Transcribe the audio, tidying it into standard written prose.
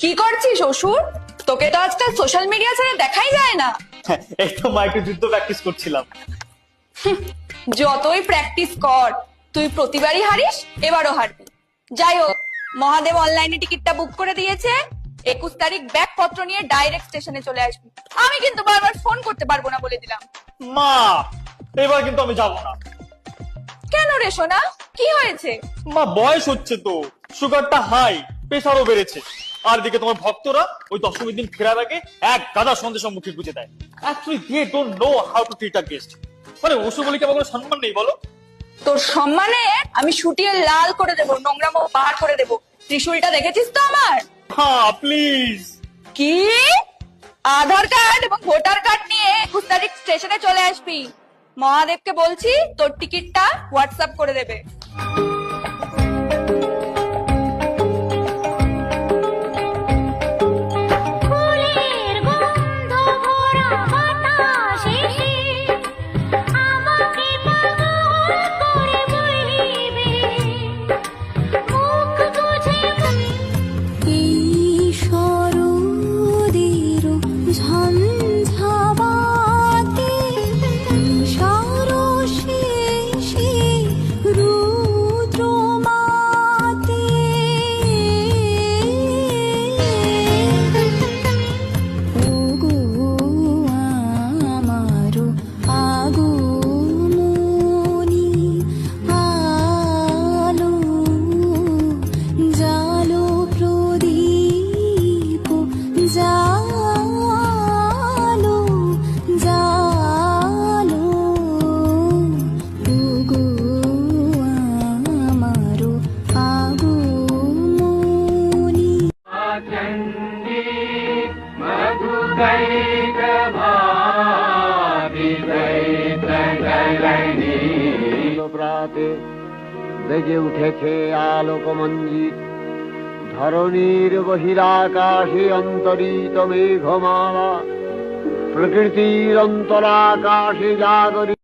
কি করছিস শ্বশুর? তোকে তো আজকাল সোশ্যাল মিডিয়া ছাড়া দেখাই যায় না। এই তো মা, একটু যুদ্ধ প্র্যাকটিস করছিলাম। যতই প্র্যাকটিস কর, তুই প্রতিবারই হারিস, এবারও হারবি। যাই হোক, মহাদেব অনলাইনে টিকিটটা বুক করে দিয়েছে। 21 তারিখ ব্যাগপত্র নিয়ে ডাইরেক্ট স্টেশনে চলে আসবি। আমি কিন্তু বারবার ফোন করতে পারবো না বলে দিলাম। মা, এবার কিন্তু আমি যাবো না। কেন রে সোনা, কি হয়েছে? মা, বয়স হচ্ছে তো, সুগারটা হাই, প্রেসারও বেড়েছে। আর দিকে তোমার ভক্তরা ওই দশমীর দিন ফেরার আগে এক গাদা সন্দেশ মুখে গুজে দেয়। Actually they don't know how to treat a guest. মানে ওসব বলে কি আমার কোনো সম্মান নেই বলো? তোর সম্মানে আমি শুটিয়ে লাল করে দেবো, নোংরামো বার করে দেবো। ত্রিশূলটা দেখেছিস তো আমার? হ্যাঁ প্লিজ। কি? আধার কার্ড এবং ভোটার কার্ড নিয়ে 21 তারিখ স্টেশনে চলে আসবি। মহাদেবকে বলছি তোর টিকিটটা হোয়াটসঅ্যাপ করে দেবে। প্রাতে বেজে উঠেছে আলোকমঞ্জিত, ধরণীর বহিরাকাশে অন্তরিত মেঘমালা, প্রকৃতির অন্তরাকাশে জাগরিত